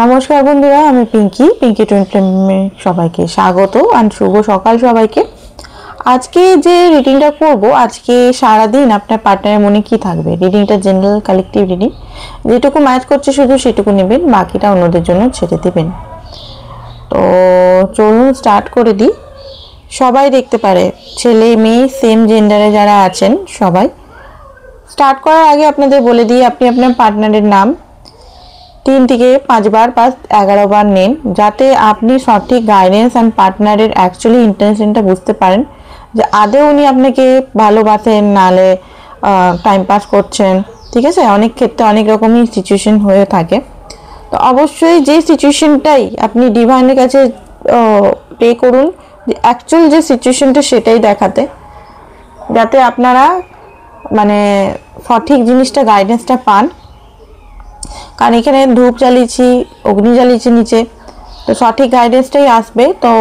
নমস্কার বন্ধুরা, আমি পিঙ্কি টুইন ফ্লেমে সবাইকে স্বাগত আর শুভ সকাল সবাইকে। আজকে যে রিডিংটা করব, আজকে সারাদিন আপনার পার্টনারের মনে কি থাকবে, রিডিংটা জেনারেল কালেকটিভ রিডিং, যেটুকু ম্যাচ করছে শুধু সেটুকু নেবেন, বাকিটা অন্যদের জন্য ছেড়ে দেবেন। তো চলুন স্টার্ট করে দিই। সবাই দেখতে পারে, ছেলে মেয়ে সেম জেন্ডারে যারা আছেন সবাই। স্টার্ট করার আগে আপনাদের বলে দিই, আপনি আপনার পার্টনারের নাম 3 থেকে 5 বার বা 11 বার নেন, যাতে আপনি সঠিক গাইডেন্স অ্যান্ড পার্টনারের অ্যাকচুয়ালি ইন্টেনশনটা বুঝতে পারেন, যে আদৌ উনি আপনাকে ভালোবাসেন নালে টাইম পাস করছেন। ঠিক আছে, অনেক ক্ষেত্রে অনেক রকমই সিচুয়েশন হয়ে থাকে। তো অবশ্যই যে সিচুয়েশনটাই আপনি ডিভাইনের কাছে পে করুন, যে অ্যাকচুয়াল যে সিচুয়েশনটা সেটাই দেখাতে, যাতে আপনারা মানে সঠিক জিনিসটা গাইডেন্সটা পান। কারণ এখানে ধূপ জ্বালিয়েছি, অগ্নি জ্বালিয়েছি নিচে, তো সঠিক গাইডেন্সটাই আসবে। তো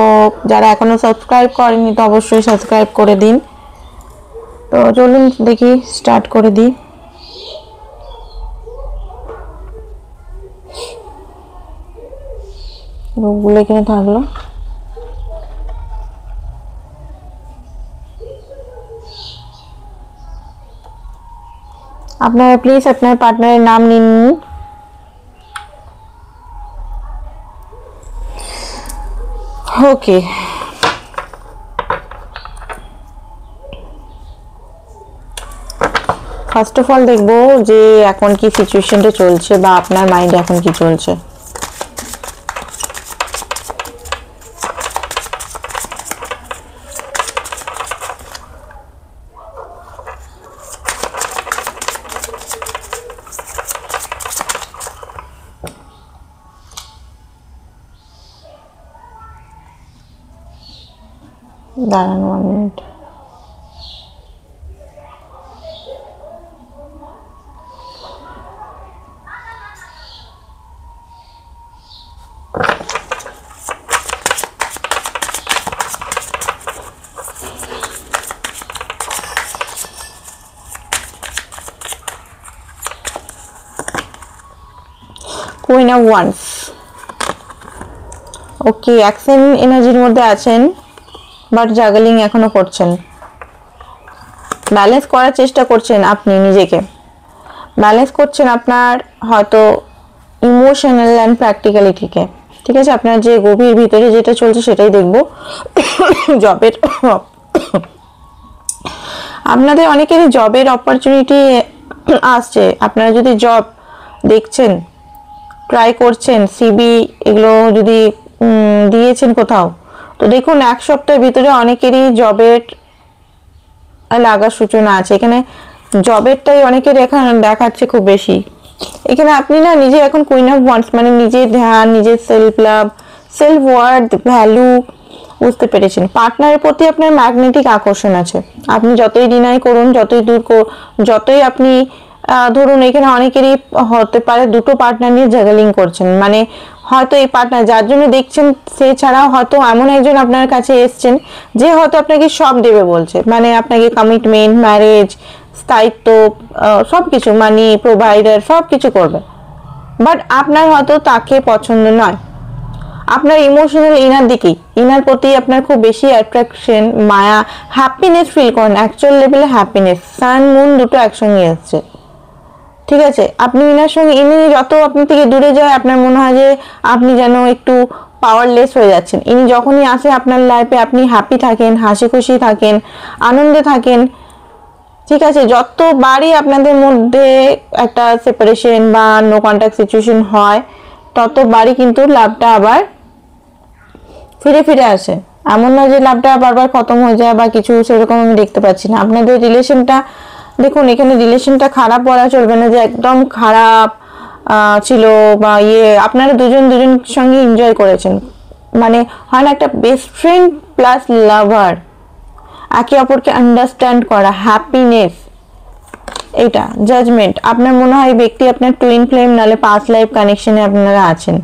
যারা এখনো সাবস্ক্রাইব করেনি তো অবশ্যই সাবস্ক্রাইব করে দিন। তো চলুন দেখি, স্টার্ট করে দিই। ধূপগুলো এখানে থাকলো। আপনারা প্লিজ আপনার পার্টনারের নাম নিন। ওকে, ফার্স্ট অফ অল দেখবো যে এখন কি সিচুয়েশনটা চলছে বা আপনার মাইন্ডে এখন কি চলছে। দাঁড়ান 1 minute. Queen of wands. Okay, action এনার্জির মধ্যে আছেন, বাট জাগলিং এখনো করছেন, ব্যালেন্স করার চেষ্টা করছেন। আপনি নিজেকে ব্যালেন্স করছেন আপনার হয়তো ইমোশনাল অ্যান্ড প্র্যাকটিক্যালিটিকে। ঠিক আছে, আপনার যে গভীর ভিতরে যেটা চলছে সেটাই দেখবো। জবের আপনাদের অনেকেরই জবের অপরচুনিটি আসছে। আপনারা যদি জব দেখছেন, ট্রাই করছেন, সিবি এগুলো যদি দিয়েছেন কোথাও, তো দেখুন 1 সপ্তাহের ভিতরে অনেকেরই জবের লাগার সূচনা আছে। এখানে জবেরটাই অনেকের এখানে দেখাচ্ছে খুব বেশি। এখানে আপনি না নিজে এখন কুইন অফ ওয়ান্স, মানে নিজের ধ্যান, নিজের self love, self worth, value বুঝতে পেরেছেন। পার্টনারের প্রতি আপনার ম্যাগনেটিক আকর্ষণ আছে। আপনি যতই ডিনাই করুন, যতই আপনি ধরুন এখানে অনেকেরই হতে পারে দুটো পার্টনার নিয়ে জাগলিং করছেন, মানে হয়তো এই পার্টনার যার জন্য দেখছেন সে ছাড়াও হয়তো এমন একজন আপনার কাছে এসছেন যে হয়তো আপনাকে সব দেবে বলছে, মানে আপনাকে কমিটমেন্ট, ম্যারেজ, স্থায়িত্ব, সবকিছু, মানি, প্রোভাইডার সবকিছু করবে। বাট আপনার হয়তো তাকে পছন্দ নয়। আপনার ইমোশনাল ইনার প্রতি আপনার খুব বেশি অ্যাট্রাকশন, মায়া, হ্যাপিনেস ফিল করেন। অ্যাকচুয়াল লেভেলে হ্যাপিনেস, সান মুন দুটো একসঙ্গে আসছে। ঠিক আছে, আপনি ইনার সঙ্গে, ইনি যত আপনি থেকে দূরে যায় আপনার মনে হয় যে আপনি যেন একটু পাওয়ারলেস হয়ে যাচ্ছেন। ইনি যখনই আসে আপনার লাইফে আপনি হ্যাপি থাকেন, হাসি খুশি থাকেন, আনন্দে থাকেন। ঠিক আছে, যতবারই আপনাদের মধ্যে একটা সেপারেশন বা নো কন্ট্যাক্ট সিচুয়েশন হয়, ততবারই কিন্তু লাভটা আবার ফিরে ফিরে আসে। এমন না যে লাভটা বারবার খতম হয়ে যায় বা কিছু, সেরকম আমি দেখতে পাচ্ছি না। আপনাদের রিলেশনটা দেখুন, এখানে রিলেশনটা খারাপ বলা চলবে না যে একদম খারাপ ছিল বা আপনারা দুজন সঙ্গে এনজয় করেছেন। মানে হয় না, একটা বেস্ট ফ্রেন্ড প্লাস লাভার, একে অপরকে আন্ডারস্ট্যান্ড করা, হ্যাপিনেস, এটা জাজমেন্ট। আপনার মনে হয় ব্যক্তি আপনার টুইন ফ্লেম নালে পাস্ট লাইফ কানেকশনে আপনারা আছেন।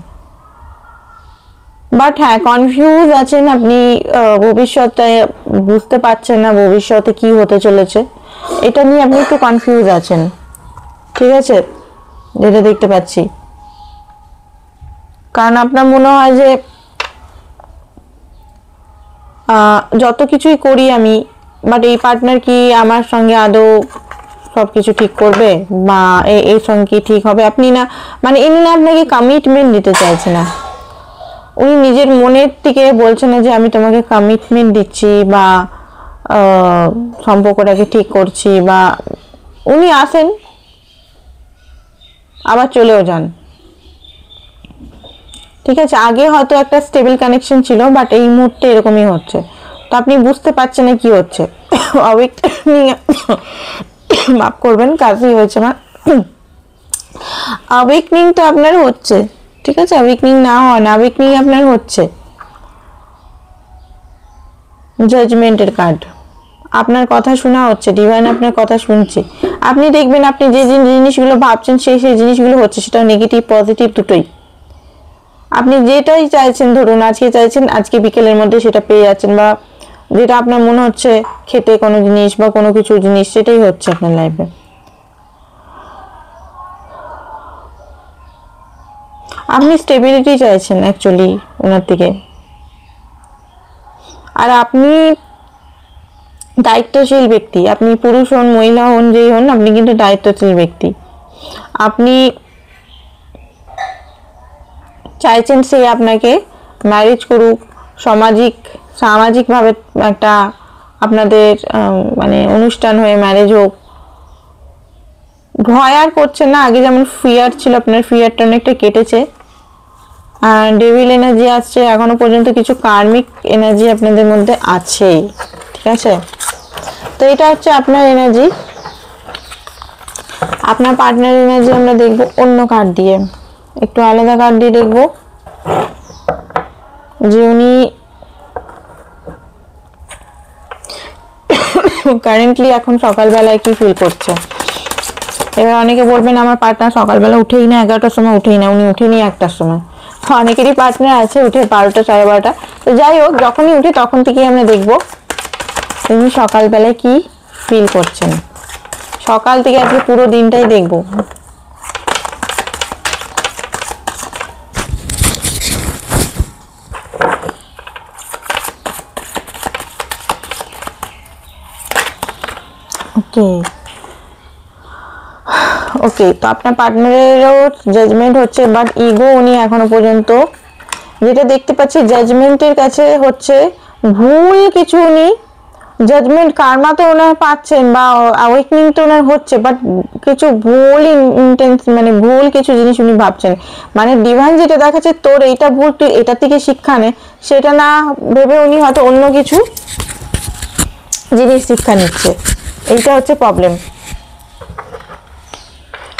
বাট হ্যাঁ, কনফিউজ আছেন আপনি, ভবিষ্যতে বুঝতে পারছেন না ভবিষ্যতে কি হতে চলেছে, এটা নিয়ে আপনি একটু কনফিউজ আছেন। ঠিক আছে, যেটা দেখতে পাচ্ছি কারণ আপনার মনে হয় যে যত কিছুই করি আমি, বাট এই পার্টনার কি আমার সঙ্গে আদৌ সবকিছু ঠিক করবে বা এই সঙ্গে কি ঠিক হবে। আপনি না মানে ইনি না আপনাকে কমিটমেন্ট দিতে চাইছে না, উনি নিজের মনের থেকে বলছে না যে আমি তোমাকে কমিটমেন্ট দিচ্ছি বা সম্পর্কটাকে ঠিক করছি, বা উনি আসেন আবার চলেও যান। ঠিক আছে, আগে হয়তো একটা স্টেবল কানেকশন ছিল, বাট এই মুহূর্তে এরকমই হচ্ছে। তো আপনি বুঝতে পারছেন না কি হচ্ছে। অ্যাওয়েকনিং মাফ করবেন, কাজই হয়েছে না। অ্যাওয়েকনিং তো আপনার হচ্ছে, ঠিক আছে, অ্যাওয়েকনিং না হয় না, অ্যাওয়েকনিং আপনার হচ্ছে। জাজমেন্টের কার্ড, আপনার কথা শোনা হচ্ছে, ডিভাইন আপনার কথা শুনছে। আপনি দেখবেন আপনি যে জিনিসগুলো ভাবছেন সেই জিনিসগুলো হচ্ছে, সেটা নেগেটিভ পজিটিভ দুটোই। আপনি যেটাই চাইছেন, ধরুন আজকে চাইছেন, আজকে বিকেলের মধ্যে সেটা পেয়ে যাচ্ছেন, বা যেটা আপনার মনে হচ্ছে খেতে কোনো জিনিস বা কোনো কিছু জিনিস, সেটাই হচ্ছে আপনার লাইফে। আপনি স্টেবিলিটি চাইছেন অ্যাকচুয়ালি ওনার থেকে। আর আপনি দায়িত্বশীল ব্যক্তি, আপনি পুরুষ হন মহিলা হন যেই হন, আপনি কিন্তু দায়িত্বশীল ব্যক্তি। আপনি চাইছেন সে আপনাকে ম্যারেজ করুক, সামাজিকভাবে একটা আপনাদের মানে অনুষ্ঠান হয়ে ম্যারেজ হোক। ভয় আর করছেন না, আগে যেমন ফিয়ার ছিল, আপনার ফিয়ারটা অনেকটা কেটেছে। আর ডেভিল এনার্জি আসছে, এখনো পর্যন্ত কিছু কার্মিক এনার্জি আপনাদের মধ্যে আছে, ঠিক আছে। তো এটা হচ্ছে আপনার এনার্জি। আপনার পার্টনার এনার্জি আমরা দেখব অন্য কার্ড দিয়ে, একটু আলাদা কার্ড দিয়ে দেখব যে উনি কারেন্টলি এখন সকালবেলায় কি ফিল করছে। এবার অনেকে বলবেন আমার পার্টনার সকালবেলা উঠেই না, 11টার সময় উঠেই না, উনি উঠেনি 1টার সময়। অনেকেরই পার্টনার আছে উঠে 12টা 12:30। তো যাই হোক, যখনই উঠে তখন থেকেই আমরা দেখব উনি সকালবেলায় কি ফিল করছেন। সকাল থেকে আজকে পুরো দিনটাই দেখব। ওকে ওকে, তো আপনার পার্টনারেরও জাজমেন্ট হচ্ছে, বাট ইগো উনি এখনো পর্যন্ত যেটা দেখতে পাচ্ছি জাজমেন্টের কাছে হচ্ছে ভুল কিছু উনি জাজমেন্ট কার্মা তো ওনার পাচ্ছেন বা অ্যাওয়েকনিং তো ওনার হচ্ছে, বাট কিছু ভুল মানে ভুল কিছু জিনিস উনি ভাবছেন। মানে ডিভাইন যেটা দেখাচ্ছে তোর এইটা ভুল, তুই এটা থেকে শিক্ষা নে, সেটা না ভেবে উনি হয়তো অন্য কিছু জিনিস শিক্ষা নিচ্ছে। এইটা হচ্ছে প্রবলেম।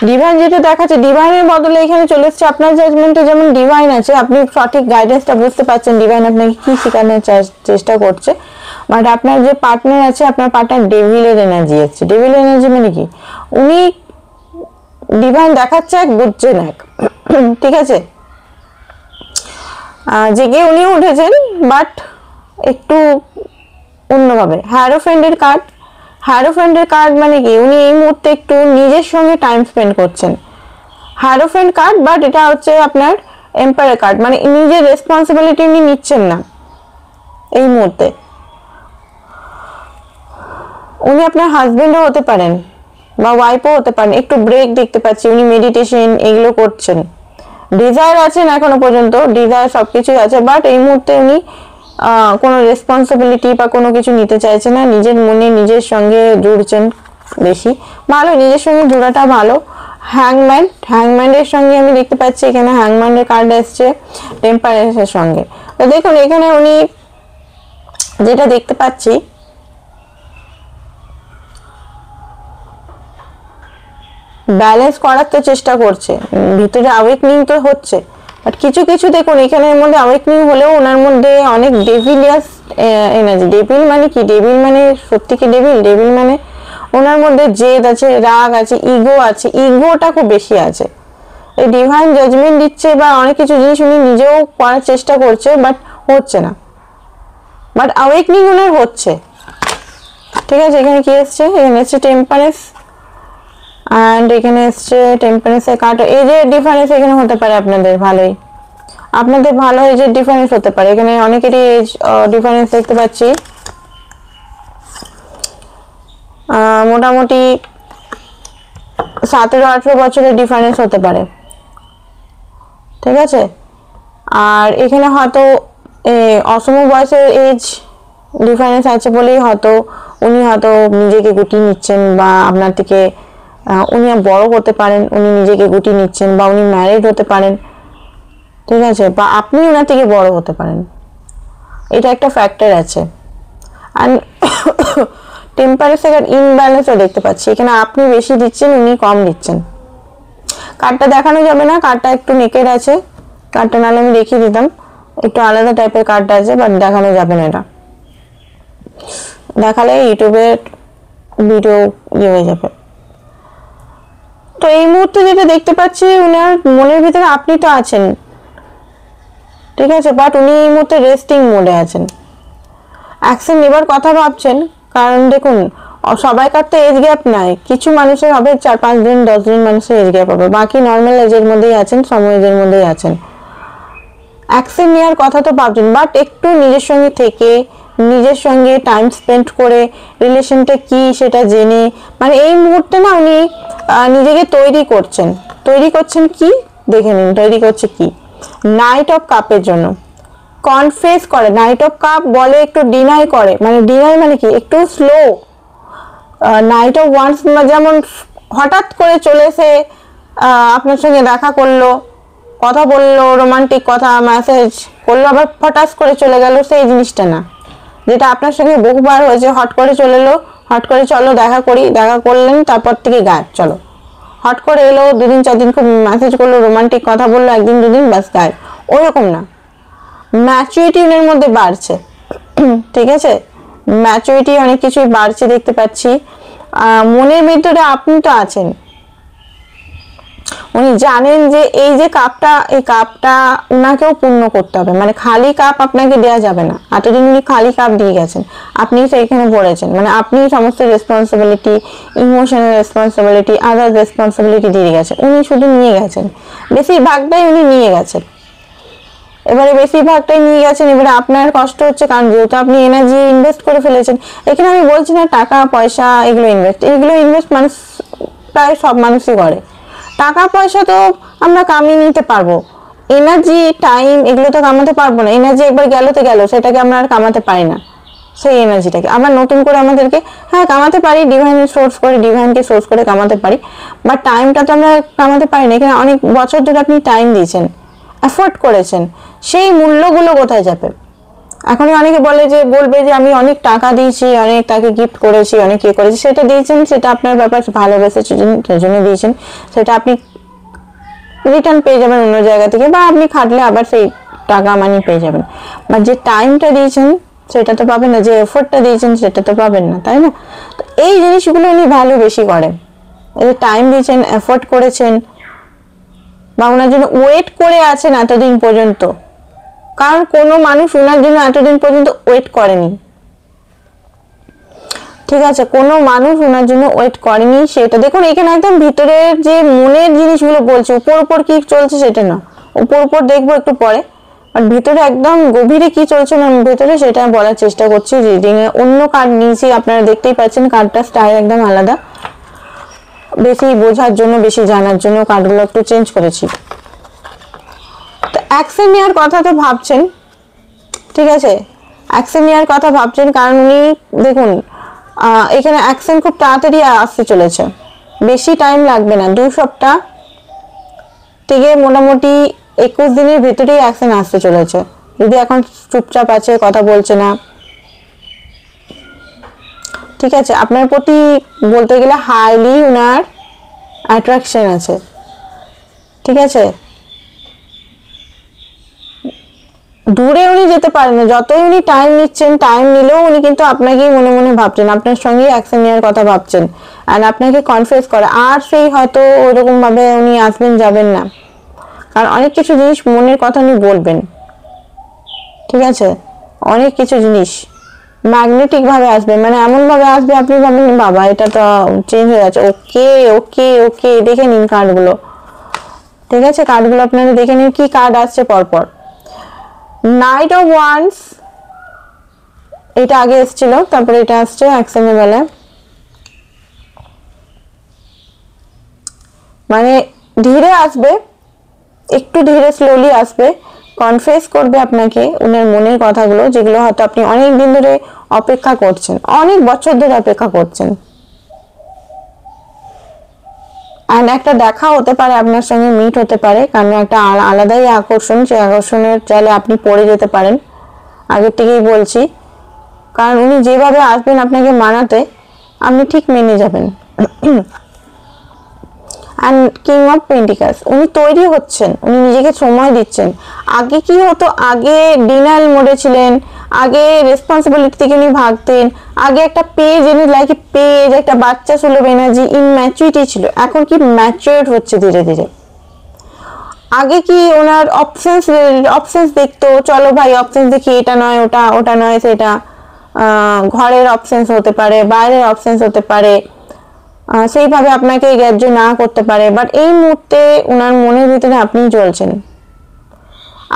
ডিভাইন যেটা দেখাচ্ছে, ডিভাইনের বদলে এখানে চলে এসছে আপনার জাজমেন্টে যেমন ডিভাইন আছে, আপনি সঠিক গাইডেন্সটা বুঝতে পারছেন ডিভাইন আপনাকে কি শেখানোর চেষ্টা করছে। বাট আপনার যে পার্টনার আছে, আপনার পার্টনার ডেভিলের এনার্জি আছে। ডেভিল এনার্জি মানে কি, উনি ডিভাইন দেখাচ্ছে এক, বুঝছেন এক, ঠিক আছে। জেগে উনি উঠেছেন, বাট একটু অন্যভাবে। হ্যারোফ্রেন্ডের কার্ড, হ্যারোফ্রেন্ডের কার্ড মানে কি, উনি এই মুহূর্তে একটু নিজের সঙ্গে টাইম স্পেন্ড করছেন। হ্যারোফ্রেন্ড কার্ড, বাট এটা হচ্ছে আপনার এম্পায়ার কার্ড, মানে নিজের রেসপন্সিবিলিটি উনি নিচ্ছেন না এই মুহূর্তে। উনি আপনার হাজবেন্ডও হতে পারেন বা ওয়াইফও হতে পারেন। একটু ব্রেক দেখতে পাচ্ছি, উনি মেডিটেশন এগুলো করছেন। ডিজায়ার আছেন এখনো পর্যন্ত, ডিজায়ার সবকিছুই আছে, বাট এই মুহূর্তে উনি কোনো রেসপন্সিবিলিটি বা কোনো কিছু নিতে চাইছে না, নিজের মনে নিজের সঙ্গে জুড়ছেন বেশি। ভালো, নিজের সঙ্গে জোড়াটা ভালো। হ্যাংম্যানের সঙ্গে আমি দেখতে পাচ্ছি এখানে হ্যাংম্যানের কার্ড এসছে টেম্পারেন্সের সঙ্গে। তো দেখুন এখানে উনি যেটা দেখতে পাচ্ছি, ব্যালেন্স করার তো চেষ্টা করছে, ভিতরে অ্যাওয়েকনিং তো হচ্ছে, বাট কিছু কিছু দেখুন এখানের মধ্যে অ্যাওয়েকনিং হলেও ওনার মধ্যে অনেক ডেভিলিয়াস এনার্জি। ডেভিল মানে কি, ডেভিল মানে সত্যি কি ডেভিল, ডেভিল মানে ওনার মধ্যে জেদ আছে, রাগ আছে, ইগো আছে, ইগোটা খুব বেশি আছে। এই ডিভাইন জাজমেন্ট দিচ্ছে বা অনেক কিছু জিনিস উনি নিজেও করার চেষ্টা করছে, বাট হচ্ছে না। বাট অ্যাওয়েকনিং ওনার হচ্ছে, ঠিক আছে। এখানে কি এসছে, এখানে এসছে টেম্পারেন্স, অ্যান্ড এখানে এসছে টেম্পারেন্সের কার্ড। এই যে ডিফারেন্স এখানে হতে পারে আপনাদের ভালোই। আপনাদের ভালো এজের ডিফারেন্স হতে পারে, এখানে অনেকেরই এজ ডিফারেন্স দেখতে পাচ্ছি। মোটামুটি 17-18 বছরের ডিফারেন্স হতে পারে, ঠিক আছে। আর এখানে হয়তো অসম বয়সের এজ ডিফারেন্স আছে বলেই হয়তো উনি হয়তো নিজেকে গুটিয়ে নিচ্ছেন, বা আপনার থেকে উনি বড় হতে পারেন, উনি নিজেকে গুটিয়ে নিচ্ছেন, বা উনি ম্যারিড হতে পারেন, ঠিক আছে, বা আপনি ওনার থেকে বড় হতে পারেন, এটা একটা ফ্যাক্টর আছে। আর টেম্পারেচার ইনব্যালেন্সও দেখতে পাচ্ছি, এখানে আপনি বেশি দিচ্ছেন, উনি কম দিচ্ছেন। কার্ডটা দেখানো যাবে না, কার্ডটা একটু নেকেড আছে, কার্ডটা নাহলে আমি দেখিয়ে দিতাম, একটু আলাদা টাইপের কার্ডটা আছে, বাট দেখানো যাবে না, এটা দেখালে ইউটিউবের ভিডিও ইয়ে হয়ে যাবে। তো এই মুহূর্তে যেটা দেখতে পাচ্ছি, উনার মনের ভিতরে আপনি তো আছেন, ঠিক আছে, বাট উনি এই মুহূর্তে রেস্টিং মোডে আছেন, অ্যাকশন নেবার কথা ভাবছেন। কারণ দেখুন, সবাইকার তো এজ গ্যাপ নাই, কিছু মানুষের হবে 4-5 দিন 10 দিন মানুষের এজ গ্যাপ হবে, বাকি নর্মাল এজের মধ্যেই আছেন, সময় এজের মধ্যেই আছেন। অ্যাকশন নেওয়ার কথা তো ভাবছেন, বাট একটু নিজের সঙ্গে থেকে, নিজের সঙ্গে টাইম স্পেন্ড করে, রিলেশনটা কি সেটা জেনে, মানে এই মুহূর্তে না উনি নিজেকে তৈরি করছেন কি দেখে নিন, তৈরি করছে কি, নাইট অফ কাপের জন্য কনফেস করে। নাইট অফ কাপ বলে একটু ডিনাই করে, মানে ডিনাই মানে কি, একটু স্লো। নাইট অফ ওয়ান্স যেমন হঠাৎ করে চলে এসে আপনার সঙ্গে দেখা করলো, কথা বললো, রোমান্টিক কথা মেসেজ করলো, আবার হঠাৎ করে চলে গেল, সেই জিনিসটা না, যেটা আপনার সঙ্গে বহুবার হয়েছে। হট করে চলে এলো, হট করে চলো দেখা করি, দেখা করলেন, তারপর থেকে গায়েব, চলো। হট করে এলো, 2-4 দিন খুব মেসেজ করলো, রোমান্টিক কথা বললো, 1-2 দিন ব্যাস গায়েব, ওরকম না। ম্যাচুরিটি এর মধ্যে বাড়ছে, ঠিক আছে, ম্যাচুরিটি অনেক কিছুই বাড়ছে দেখতে পাচ্ছি। মনের ভিতরে আপনি তো আছেন, উনি জানেন যে এই যে কাপটা, এই কাপটা উনাকেও পূর্ণ করতে হবে, মানে খালি কাপ আপনাকে দেওয়া যাবে না। এতদিন উনি খালি কাপ দিয়ে গেছেন, আপনি সেইখানে পড়েছেন, মানে আপনি সমস্ত রেসপন্সিবিলিটি, ইমোশনাল রেসপন্সিবিলিটি, আদার রেসপন্সিবিলিটি দিয়ে গেছেন, উনি শুধু নিয়ে গেছেন, বেশিরভাগটাই উনি নিয়ে গেছেন। এবারে বেশিরভাগটাই নিয়ে গেছেন, এবারে আপনার কষ্ট হচ্ছে, কারণ যেহেতু আপনি এনার্জি ইনভেস্ট করে ফেলেছেন। এখানে আমি বলছি না টাকা পয়সা এগুলো ইনভেস্ট মানুষ, প্রায় সব মানুষই করে। টাকা পয়সা তো আমরা কামিয়ে নিতে পারবো, এনার্জি টাইম এগুলো তো কামাতে পারবো না। এনার্জি একবার গেল তো গেল, সেটাকে আমরা আর কামাতে পারি না। সেই এনার্জিটাকে আমরা নতুন করে আমাদেরকে কামাতে পারি, ডিভাইনকে সোর্স করে কামাতে পারি, বাট টাইমটা তো আমরা কামাতে পারি না। এখানে অনেক বছর ধরে আপনি টাইম দিয়েছেন, এফোর্ট করেছেন, সেই মূল্যগুলো কোথায় যাবে? এখন অনেকে বলবে যে আমি অনেক টাকা দিয়েছি, অনেক তাকে গিফট করেছি, অনেক ইয়ে করেছি, সেটা দিয়েছেন, সেটা আপনার ব্যাপার, ভালোবেসেছেন সেজন্য দিয়েছেন, সেটা আপনি রিটার্ন পেয়ে যাবেন অন্য জায়গা থেকে, বা আপনি খাটলে আবার সেই টাকা মানি পেয়ে যাবেন। বা যে টাইমটা দিয়েছেন সেটা তো পাবেন না, যে এফোর্টটা দিয়েছেন সেটা তো পাবেন না, তাই না? তো এই জিনিসগুলো উনি ভ্যালু বেশি করেন, এই যে টাইম দিয়েছেন, এফোর্ট করেছেন, বা ওনার জন্য ওয়েট করে আছেন এতদিন পর্যন্ত। কারণ কোনো মানুষ ওনার জন্য এতদিন পর্যন্ত ওয়েট করেনি, ঠিক আছে, কোনো মানুষ ওনার জন্য ওয়েট করেনি। সেটা দেখুন এখানে একদম ভিতরের যে মনের জিনিসগুলো বলছে, উপর কি চলছে সেটা না, উপর দেখবো একটু পরে, আর ভিতরে একদম গভীরে কি চলছে না ভেতরে, সেটা বলার চেষ্টা করছি। রিডিং এ অন্য কার্ড নিয়েছি, আপনারা দেখতেই পাচ্ছেন কার্ডটা স্টাইল একদম আলাদা, বেশি বোঝার জন্য, বেশি জানার জন্য কার্ডগুলো একটু চেঞ্জ করেছি। তো অ্যাকশন নেওয়ার কথা তো ভাবছেন, ঠিক আছে, অ্যাকশন নেওয়ার কথা ভাবছেন, কারণ উনি দেখুন এখানে অ্যাকশন খুব তাড়াতাড়ি আসতে চলেছে, বেশি টাইম লাগবে না, 2 সপ্তাহ থেকে মোটামুটি 21 দিনের ভিতরেই অ্যাকশন আসতে চলেছে। যদি এখন চুপচাপ আছে, কথা বলছে না, ঠিক আছে, আপনার প্রতি বলতে গেলে হাইলি উনার অ্যাট্রাকশন আছে, ঠিক আছে, দূরে উনি যেতে পারেন না, যতই উনি টাইম নিচ্ছেন, টাইম নিলেও উনি কিন্তু আপনাকেই মনে মনে ভাবছেন, আপনার সঙ্গেই অ্যাকশন নেওয়ার কথা ভাবছেন, আর আপনাকে কনফেস করে। আর সেই হয়তো ওইরকম ভাবে উনি আসবেন যাবেন না, কারণ অনেক কিছু জিনিস মনের কথা উনি বলবেন, ঠিক আছে, অনেক কিছু জিনিস ম্যাগনেটিক ভাবে আসবে, মানে এমন ভাবে আসবে আপনি ভাবেন বাবা এটা তো চেঞ্জ হয়ে যাচ্ছে। ওকে ওকে ওকে, দেখে নিন কার্ডগুলো, ঠিক আছে, কার্ডগুলো আপনারা দেখে নিন কি কার্ড আসছে পরপর। নাইট অফ ওয়ান্স এটা আগে এসেছিল, তারপরে এটা আসছে অ্যাকশনের বেলায়। মানে ধীরে আসবে, একটু ধীরে স্লোলি আসবে, কনফেস করবে আপনাকে উনার মনের কথাগুলো, যেগুলো হয়তো আপনি অনেক দিন ধরে অপেক্ষা করছেন, অনেক বছর ধরে অপেক্ষা করছেন। অ্যান্ড একটা দেখা হতে পারে, আপনার সঙ্গে মিট হতে পারে, কারণ একটা আলাদাই আকর্ষণ, সেই আকর্ষণের চাইলে আপনি পড়ে যেতে পারেন, আগের থেকেই বলছি। কারণ উনি যেভাবে আসবেন আপনাকে মানাতে, আপনি ঠিক মেনে যাবেন। অ্যান্ড কিং অফ পেন্টিকালস, উনি তৈরি হচ্ছেন, উনি নিজেকে সময় দিচ্ছেন। আগে কি হতো, আগে ডিনাল মোডে ছিলেন, আগে রেসপন্সিবিলিটি থেকে উনি ভাগতেন, আগে একটা পেজ এনে লাইক পেজ, একটা বাচ্চা সুলভ এনার্জি, ইনম্যাচুরিটি ছিল। এখন কি ম্যাচুরেট হচ্ছে ধীরে ধীরে। আগে কি ওনার অপশনস দেখতো, চলো ভাই অপশনস দেখি, এটা নয় ওটা, ওটা নয় সেটা, ঘরের অপশনস হতে পারে, বাইরের অপশনস হতে পারে, সেইভাবে আপনাকে গ্রাহ্য না করতে পারে। বাট এই মুহূর্তে ওনার মনের ভিতরে আপনি চলছেন,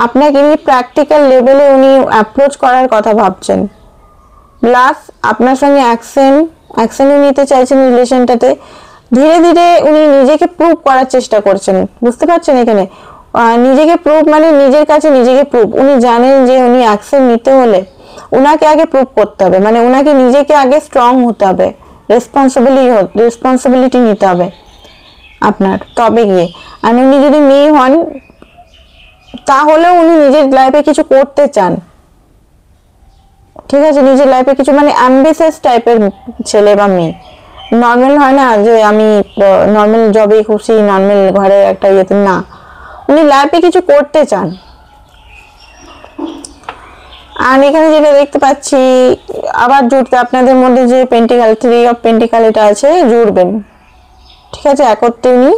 আপনাকে উনি প্র্যাকটিক্যাল লেভেলে উনি অ্যাপ্রোচ করার কথা ভাবছেন। প্লাস আপনার সঙ্গে অ্যাকশনও নিতে চাইছেন রিলেশনটাতে। ধীরে ধীরে উনি নিজেকে প্রুভ করার চেষ্টা করছেন, বুঝতে পারছেন এখানে। নিজেকে প্রুভ মানে নিজের কাছে নিজেকে প্রুভ। উনি জানেন যে উনি অ্যাকশন নিতে হলে ওনাকে আগে প্রুভ করতে হবে, মানে ওনাকে নিজেকে আগে স্ট্রং হতে হবে, রেসপন্সিবিলিটি নিতে হবে আপনার, তবে গিয়ে। আর উনি যদি মেয়ে হন তাহলেও উনি নিজের লাইফে কিছু করতে চান, ঠিক আছে, নিজের লাইফে কিছু, মানে অ্যাম্বিশাস টাইপের ছেলে বা মেয়ে। নর্মাল হয় না যে আমি নর্মাল জবে খুশি, নর্মাল ঘরে একটা ইয়েতে না, উনি লাইফে কিছু করতে চান। আর এখানে যেটা দেখতে পাচ্ছি, আবার জুড়তে আপনাদের মধ্যে যে পেন্টিকাল, 3 অফ পেন্টিকাল এটা আছে, জুড়বেন, ঠিক আছে, একত্রে উনি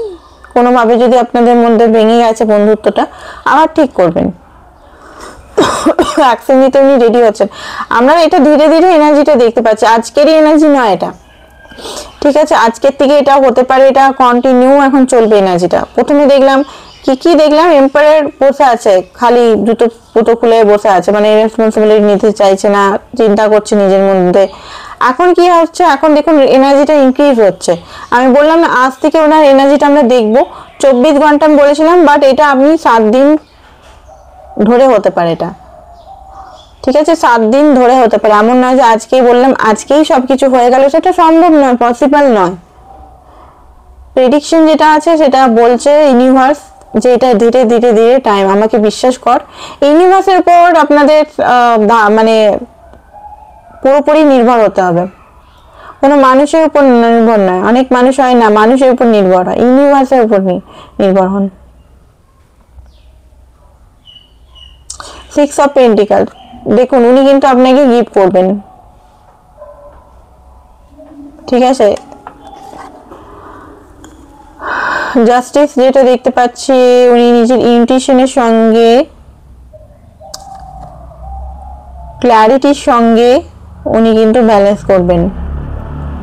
কোনোভাবে যদি আপনাদের মধ্যে ভেঙে গেছে বন্ধুত্বটা, আবার ঠিক করবেন, অ্যাকশন নিতে উনি রেডি হচ্ছেন। আমরা এটা ধীরে ধীরে এনার্জিটা দেখতে পাচ্ছি, আজকেরই এনার্জি নয় এটা, ঠিক আছে, আজকের থেকে এটা হতে পারে, এটা কন্টিনিউ এখন চলবে এনার্জিটা। প্রথমে দেখলাম কি দেখলাম, এম্পায়ার বসে আছে, খালি জুতো পুতো খুলে বসে আছে, মানে রেসপন্সিবিলিটি নিতে চাইছে না, চিন্তা করছে নিজের মধ্যে। এখন কি হচ্ছে, এখন দেখুন এনার্জিটা ইনক্রিজ হচ্ছে। আমি বললাম না আজ থেকে ওনার এনার্জিটা আমরা দেখবো, 24 ঘন্টা আমি বলেছিলাম, বাট এটা আপনি 7 দিন ধরে হতে পারে এটা, ঠিক আছে, 7 দিন ধরে হতে পারে। এমন নয় যে আজকেই বললাম আজকেই সবকিছু হয়ে গেল, সেটা সম্ভব নয়, পসিবল নয়। প্রেডিকশন যেটা আছে সেটা বলছে ইউনিভার্স যে এটা ধীরে ধীরে ধীরে টাইম, আমাকে বিশ্বাস কর। ইউনিভার্সের উপর আপনাদের মানে পুরোপুরি নির্ভর হতে হবে, কোনো মানুষের উপর নির্ভর নয়। অনেক মানুষ হয় না মানুষের উপর নির্ভর হয়, ইউনিভার্সের উপর নির্ভর হন। 6 অফ পেন্টিকাল, দেখুন উনি কিন্তু আপনাকে গিফট করবেন, ঠিক আছে। জাস্টিস যেটা দেখতে পাচ্ছি, উনি নিজের ইনটিউশনের সঙ্গে, ক্ল্যারিটির সঙ্গে উনি কিন্তু ব্যালেন্স করবেন,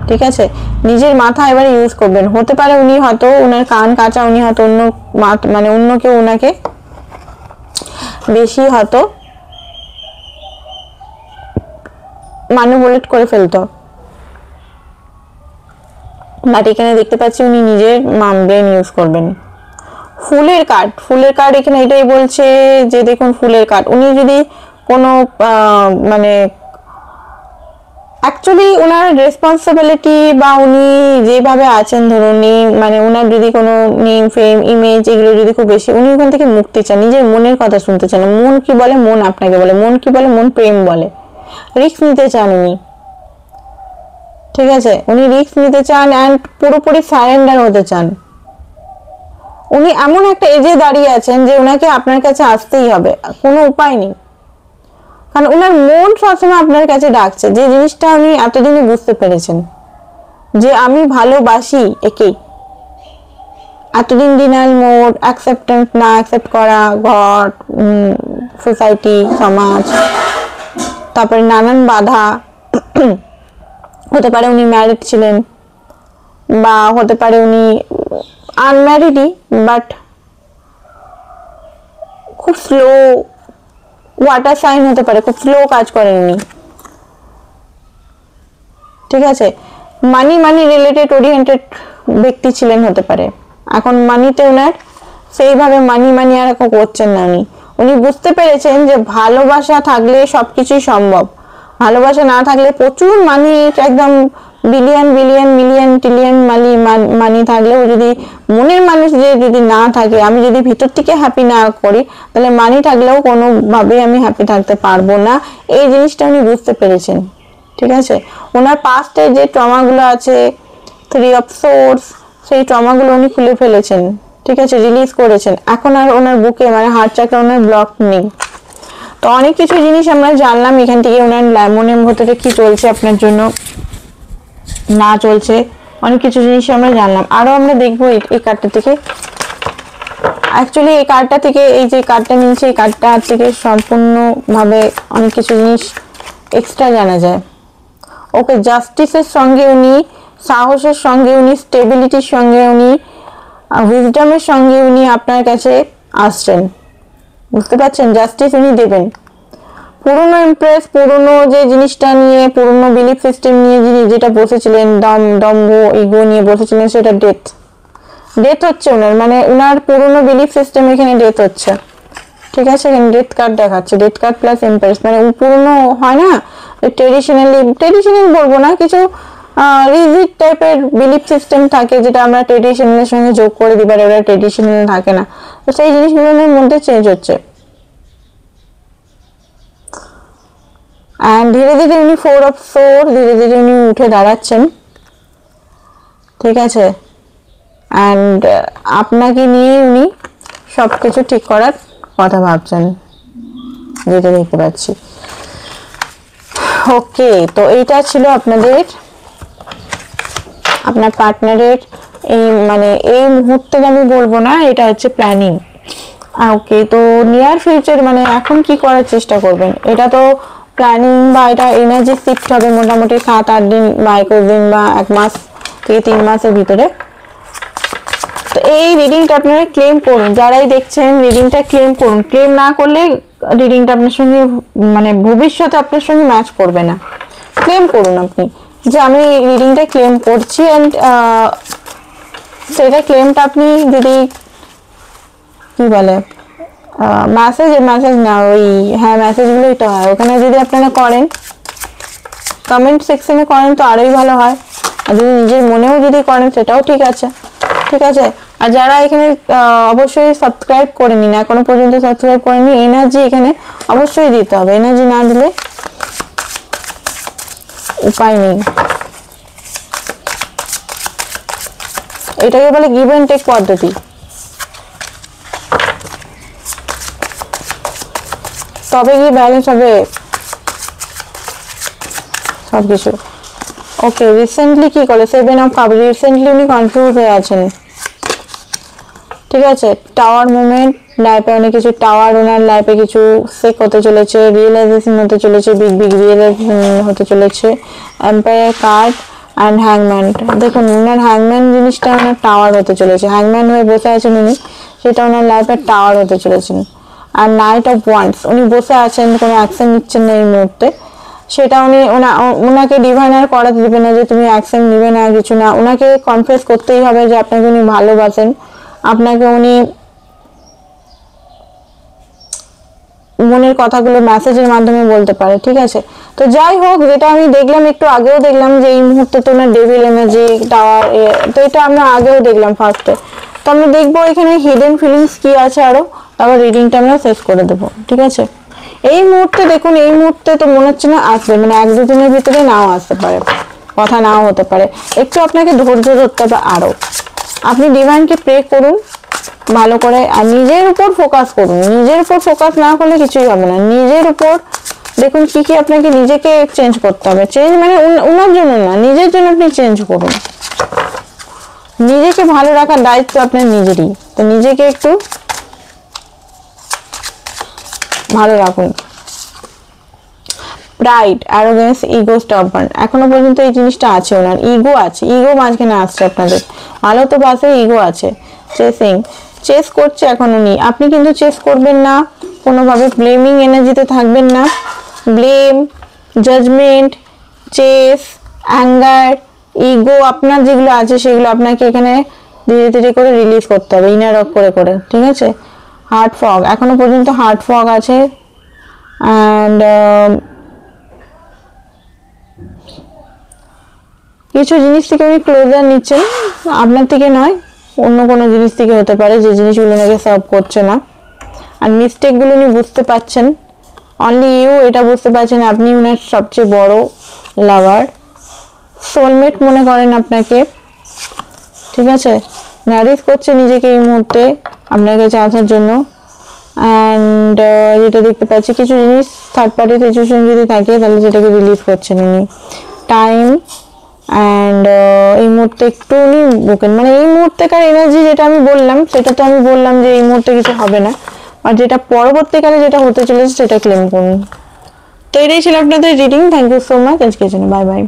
ঠিক আছে, নিজের মাথা এবারে ইউজ করবেন। হতে পারে উনি হয়তো ওনার কান কাঁচা, উনি হয়তো অন্য মানে অন্য কেউ ওনাকে বেশি হয়তো ম্যানিপুলেট করে ফেলতো, বাট এখানে দেখতে পাচ্ছি উনি নিজের ব্রেন ইউজ করবেন। ফুলের কার্ড এখানে এটাই বলছে যে দেখুন ফুলের কার্ড, উনি যদি কোনো মানে অ্যাকচুয়ালি ওনার রেসপন্সিবিলিটি বা উনি যেভাবে আছেন ধরুন, মানে ওনার যদি কোনো নেম ফেম ইমেজ এগুলো যদি খুব বেশি, উনি ওখান থেকে মুক্তি চান, নিজের মনের কথা শুনতে চান। মন কি বলে, মন আপনাকে বলে, মন কি বলে, মন প্রেম বলে। রিস্ক নিতে চান উনি, ঠিক আছে, উনি রিস্ক নিতে চান অ্যান্ড পুরোপুরি সারেন্ডার হতে চান। উনি এমন একটা এজে দাঁড়িয়ে আছেন যে ওনাকে আপনার কাছে আসতেই হবে, কোনো উপায় নেই, কারণ ওনার মন সবসময় আপনার কাছে ডাকছে। যে জিনিসটা উনি এতদিনে বুঝতে পেরেছেন যে আমি ভালোবাসি একেই, এতদিন ডিনাল মোড, অ্যাকসেপ্টেন্স না অ্যাকসেপ্ট করা, ঘর, সোসাইটি, সমাজ, তারপরে নানান বাধা। হতে পারে উনি ম্যারিড ছিলেন, বা হতে পারে উনি আনম্যারিডই, বাট খুব স্লো ওয়াটার সাইন হতে পারে, খুব স্লো কাজ করেন উনি, ঠিক আছে। মানি রিলেটেড ওরিয়েন্টেড ব্যক্তি ছিলেন হতে পারে। এখন মানিতে ওনার সেইভাবে মানি আর করছেন না উনি। উনি বুঝতে পেরেছেন যে ভালোবাসা থাকলে সবকিছুই সম্ভব, ভালোবাসা না থাকলে প্রচুর মানি, একদম বিলিয়ন ট্রিলিয়ন মানি থাকলেও যদি মনের মানুষ যে যদি না থাকে, আমি যদি ভিতর থেকে হ্যাপি না করি, তাহলে মানি থাকলেও কোনোভাবে আমি হ্যাপি থাকতে পারবো না। এই জিনিসটা উনি বুঝতে পেরেছেন, ঠিক আছে। ওনার পাস্টে যে ট্রমাগুলো আছে, 3 অফ সোর্স, সেই ট্রমাগুলো উনি খুলে ফেলেছেন, ঠিক আছে, রিলিজ করেছেন। এখন আর ওনার বুকে মানে হার্ট চাকরা ওনার ব্লক নেই। তো অনেক কিছু জিনিস আমরা জানলাম এখান থেকে, ওনার মনের ভেতরে কি চলছে আপনার জন্য, না চলছে, অনেক কিছু জিনিস আমরা জানলাম। আরো আমরা দেখবো এই কার্ডটা থেকে। অ্যাকচুয়ালি এই কার্ডটা থেকে, এই যে কার্ডটা নিয়েছে, এই কার্ডটা থেকে সম্পূর্ণভাবে অনেক কিছু জিনিস এক্সট্রা জানা যায়। ওকে, জাস্টিসের সঙ্গে উনি, সাহসের সঙ্গে উনি, স্টেবিলিটির সঙ্গে উনি, উইজডমের সঙ্গে উনি আপনার কাছে আসছেন, বুঝতে পারছেন। জাস্টিস উনি দেবেন। পুরনো ইমপ্রেস, পুরনো যে জিনিসটা নিয়ে, পুরনো বিলিফ সিস্টেম নিয়ে যিনি যেটা বসেছিলেন, দম্ভ ইগো নিয়ে বসেছিলেন, সেটা ডেথ হচ্ছে ওনার, মানে ওনার পুরনো বিলিফ সিস্টেম এখানে ডেথ হচ্ছে, ঠিক আছে। এখানে ডেথ কার্ড দেখাচ্ছে, ডেথ কার্ড প্লাস এম্প্রেস, মানে পুরনো হয় না ট্রেডিশনাল বলবো না, কিছু রিজিড টাইপের বিলিফ সিস্টেম থাকে যেটা আমরা ট্রেডিশনালের সঙ্গে যোগ করে দিই, বাট ওরা ট্রেডিশনাল থাকে না। তো সেই জিনিসগুলোর মধ্যে চেঞ্জ হচ্ছে। অ্যান্ড ধীরে ধীরে উনি 4 অফ সোর্স, ধীরে ধীরে উনি উঠে দাঁড়াচ্ছেন, ঠিক আছে। অ্যান্ড আপনাকে নিয়ে উনি সবকিছু ঠিক করার কথা ভাবছেন, যেটা দেখতে পাচ্ছি। ওকে, তো এইটা ছিল আপনার পার্টনারের এই মানে এই মুহূর্তে আমি বলবো না, এটা হচ্ছে প্ল্যানিং। ওকে, তো নিয়ার ফিউচার মানে এখন কি করার চেষ্টা করবেন, এটা তো প্ল্যানিং বা এটা এনার্জি শিফট হবে মোটামুটি 7-8 দিন বা 21 দিন বা 1 মাস থেকে 3 মাসের ভিতরে। তো এই রিডিংটা আপনারা ক্লেম করুন, যারাই দেখছেন রিডিংটা ক্লেম করুন। ক্লেম না করলে রিডিংটা আপনার সঙ্গে মানে ভবিষ্যতে আপনার সঙ্গে ম্যাচ করবে না। ক্লেম করুন আপনি যে আমি রিডিংটা ক্লেম করছি, অ্যান্ড সেটা ক্লেমটা আপনি যদি কি বলে মেসেজ না, ওই হ্যাঁ মেসেজগুলোই তো হয়, ওখানে যদি আপনারা করেন, কমেন্ট সেকশনে করেন তো আরোই ভালো হয়। আর যদি নিজের মনেও যদি করেন সেটাও ঠিক আছে, ঠিক আছে। আর যারা এখানে অবশ্যই সাবস্ক্রাইব করে নিন, এখনো পর্যন্ত সাবস্ক্রাইব করেনি, এনার্জি এখানে অবশ্যই দিতে হবে, এনার্জি না দিলে উপায় নেই। এটাকে বলে গিভ অ্যান্ড টেক পদ্ধতি। তবে কি ব্যালেন্স হবে সবকিছু। ওকে, রিসেন্টলি কি করে 7 অফ কাপ, রিসেন্টলি উনি কনফিউজ হয়ে আছেন, ঠিক আছে। টাওয়ার মুভমেন্ট, লাইফে অনেক কিছু টাওয়ার, ওনার লাইফে কিছু সেক হতে চলেছে, রিয়েলাইজেশন হতে চলেছে, বিগ রিয়েলাইজেশন হতে চলেছে। এম্পায়ার কার্ড অ্যান্ড হ্যাংম্যান, দেখুন ওনার হ্যাংম্যান জিনিসটা ওনার টাওয়ার হতে চলেছে, হ্যাংম্যান হয়ে বসে আছেন উনি, সেটা ওনার লাইফে টাওয়ার হতে চলেছেন। আর নাইট অফ ওয়ান্স, উনি বসে আছেন, কোনো অ্যাকশন নিচ্ছেন না এই মুহূর্তে, সেটা ওনাকে ডিভাইনার করাতে দেবে না যে তুমি অ্যাকশন নিবে না, কিছু না। ওনাকে কনফেস করতেই হবে যে আপনাকে উনি ভালোবাসেন, আপনাকে উনি মনের কথাগুলো মেসেজের মাধ্যমে বলতে পারে, ঠিক আছে। তো যাই হোক, যেটা আমি দেখলাম একটু আগেও দেখলাম যে এই মুহূর্তে তো ওনার ডেভিল এনার্জি টাওয়ার, তো এটা আমরা আগেও দেখলাম ফার্স্টে। তো আমরা দেখবো এখানে হিডেন ফিলিংস কি আছে আরো, তারপর রিডিংটা আমরা শেষ করে দেবো, ঠিক আছে। এই মুহূর্তে দেখুন, এই মুহূর্তে তো মনে হচ্ছে না আসবে, মানে 1-2 দিনের ভিতরে নাও আসতে পারে, কথা নাও হতে পারে, একটু আপনাকে ধৈর্য ধরতে হবে আরো। আপনি ডিভাইনকে প্রে করুন ভালো করে, আর নিজের উপর ফোকাস করুন। নিজের উপর ফোকাস না করলে কিছুই হবে না। নিজের উপর দেখুন কি কি আপনাকে নিজেকে চেঞ্জ করতে হবে। চেঞ্জ মানে ওনার জন্য না, নিজের জন্য আপনি চেঞ্জ করুন। নিজেকে ভালো রাখার দায়িত্ব আপনার নিজেরই, তো নিজেকে একটু ভালো রাখুন। প্রাইড, অ্যারোগেন্স, ইগো, স্টববার্ন, এখনো পর্যন্ত এই জিনিসটা আছে ওনার, ইগো আছে, ইগো মাঝখানে আসছে আপনাদের, ভালো তো বাসে ইগো আছে। চেস করছে এখন উনি, আপনি কিন্তু চেস করবেন না, কোনোভাবে ব্লেমিং এনার্জিতে থাকবেন না। Blame, judgement, chase, anger, ego আপনার যেগুলো আছে সেগুলো আপনাকে এখানে ধীরে ধীরে করে রিলিজ করতে হবে, ইনার ওয়ার্ক করে করে, ঠিক আছে। হার্ট ফগ, এখনো পর্যন্ত হার্ট ফগ আছে। অ্যান্ড কিছু জিনিস থেকে উনি ক্লোজার নিচ্ছেন, আপনার থেকে নয়, অন্য কোনো জিনিস থেকে হতে পারে, যে জিনিসগুলো ওনাকে সার্ভ করছে না। আর মিস্টেকগুলো উনি বুঝতে পারছেন, অনলি ইউ এটা বুঝতে পারছেন আপনি উনার সবচেয়ে বড় লাভার, সোলমেট মনে করেন আপনাকে, ঠিক আছে। নারিশ করছে নিজেকে এই মুহূর্তে আপনার কাছে আসার জন্য। অ্যান্ড যেটা দেখতে পাচ্ছি, কিছু জিনিস থার্ড পার্টি সিচুয়েশন যদি থাকে তাহলে সেটাকে রিলিজ করছেন উনি। টাইম অ্যান্ড এই মুহূর্তে একটু উনি বুকেন, মানে এই মুহূর্তেকার এনার্জি যেটা আমি বললাম সেটা তো আমি বললাম যে এই মুহূর্তে কিছু হবে না, আর যেটা পরবর্তীকালে যেটা হতে চলেছে সেটা ক্লেম করুন। তো এটাই ছিল আপনাদের reading. Thank you so much আজকের জন্য। Bye by.